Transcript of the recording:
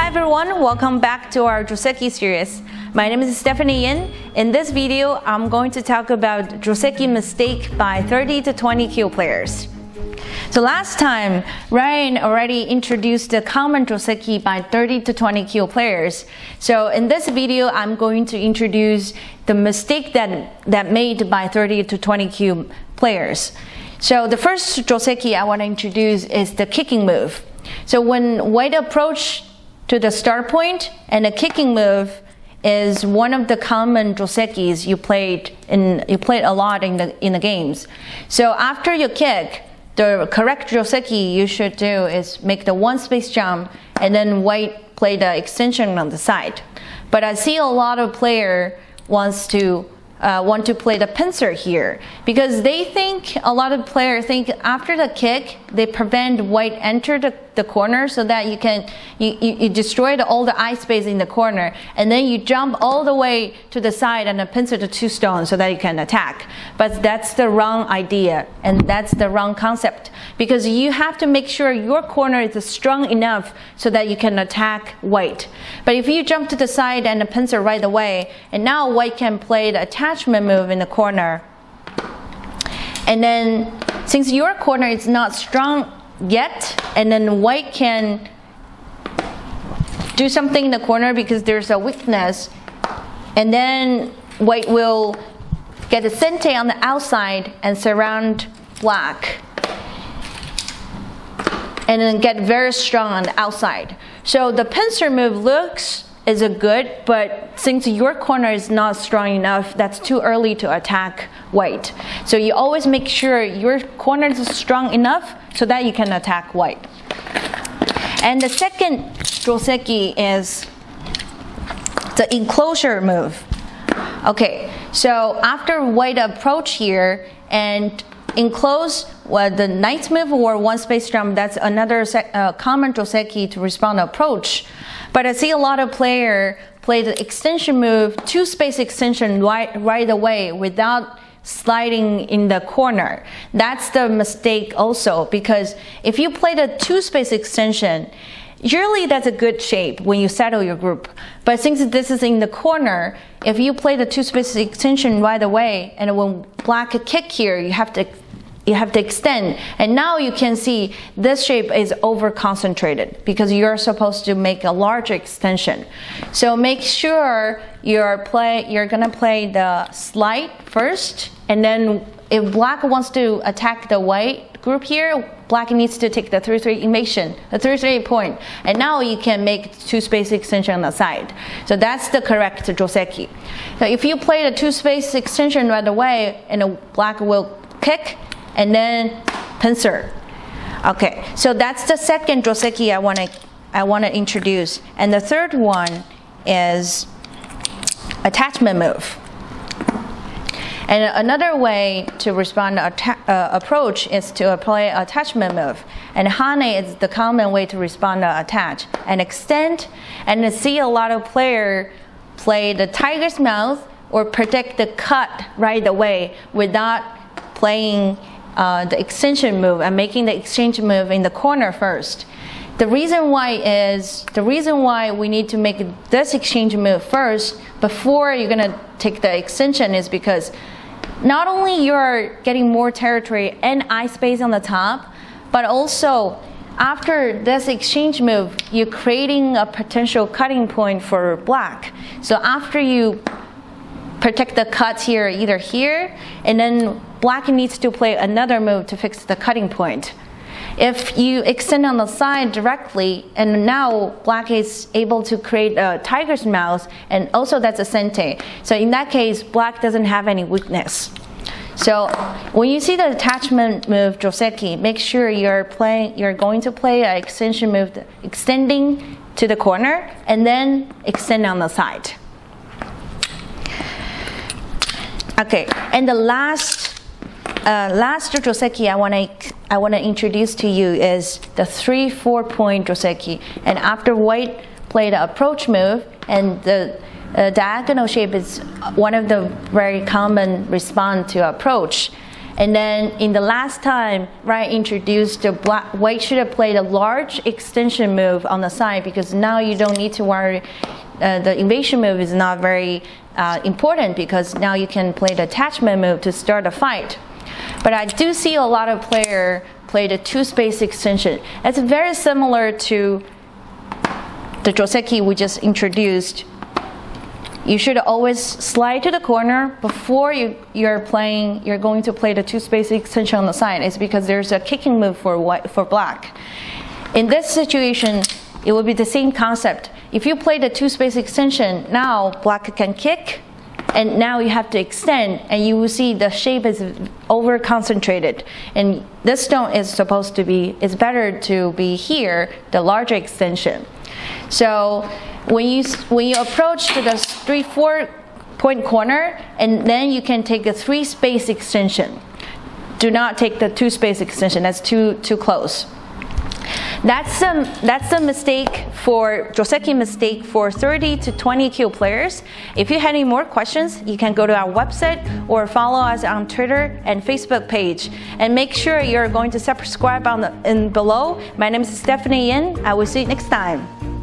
everyone, welcome back to our Joseki series. My name is Stephanie Yin. In this video, I'm going to talk about Joseki mistake by 30 to 20 Kyu players. So last time, Ryan already introduced the common Joseki by 30 to 20 Kyu players. So in this video, I'm going to introduce the mistake that made by 30 to 20 Kyu players. So the first Joseki I want to introduce is the kicking move. So when white approach to the start point, and the kicking move is one of the common Josekis you played a lot in the games. So after you kick, the correct Joseki you should do is make the one space jump and then white play the extension on the side. But I see a lot of player want to play the pincer here because a lot of players think after the kick they prevent white enter the corner so that you destroy all the eye space in the corner, and then you jump all the way to the side and then pincer the two stones so that you can attack. But that's the wrong idea and that's the wrong concept, because you have to make sure your corner is strong enough so that you can attack white. But if you jump to the side and pincer right away, and now white can play the attachment move in the corner, and then since your corner is not strong yet, and then white can do something in the corner because there's a weakness, and then white will get a sente on the outside and surround black, and then get very strong on the outside. So the pincer move is a good, but since your corner is not strong enough, that's too early to attack white. So you always make sure your corner is strong enough so that you can attack white. And the second Joseki is the enclosure move. Okay, so after white approach here and enclose the knight's move or one space jump, that's another common Joseki to respond to approach. But I see a lot of players play the extension move, two space extension right away without sliding in the corner. That's the mistake also, because if you play the two space extension, usually that's a good shape when you settle your group. But since this is in the corner, if you play the two space extension right away, and when black kick here, you have to extend, and now you can see this shape is over concentrated because you're supposed to make a large extension. So make sure you're gonna play the slide first, and then if black wants to attack the white group here, black needs to take the 3-3 invasion, the 3-3 point, and now you can make two space extension on the side. So that's the correct Joseki. So if you play the two space extension right away, and the black will kick and then pincer. Okay, so that's the second Joseki I want to introduce. And the third one is attachment move. And another way to respond to approach is to apply attachment move. And Hane is the common way to respond to attach and extend. And I see a lot of players play the tiger's mouth or predict the cut right away without playing the extension move and making the exchange move in the corner first. The reason why we need to make this exchange move first before you're gonna take the extension is because not only you're getting more territory and eye space on the top, but also after this exchange move, you're creating a potential cutting point for black. So after you protect the cuts here, either here, and then black needs to play another move to fix the cutting point. If you extend on the side directly, and now black is able to create a tiger's mouth, and also that's a sente. So in that case, black doesn't have any weakness. So when you see the attachment move Joseki, make sure you're going to play an extension move, extending to the corner, and then extend on the side. Okay, and the last Joseki I want to introduce to you is the 3-4 point Joseki. And after white played the approach move, and the diagonal shape is one of the very common response to approach. And then in the last time, Ryan introduced the white should have played a large extension move on the side, because now you don't need to worry. The invasion move is not very important, because now you can play the attachment move to start a fight. But I do see a lot of players play the 2-space extension. It's very similar to the Joseki we just introduced. You should always slide to the corner before you're going to play the 2-space extension on the side. It's because there's a kicking move for black. In this situation, it will be the same concept. If you play the 2-space extension, now black can kick, and now you have to extend, and you will see the shape is over concentrated. And this stone is supposed to be, it's better to be here, the larger extension. So when you approach to the 3-4 point corner, and then you can take a 3-space extension. Do not take the 2-space extension. That's too close. That's the mistake for Joseki mistake for 30 to 20 Kyu players. If you have any more questions, you can go to our website or follow us on Twitter and Facebook page. And make sure you're going to subscribe in below. My name is Stephanie Yin. I will see you next time.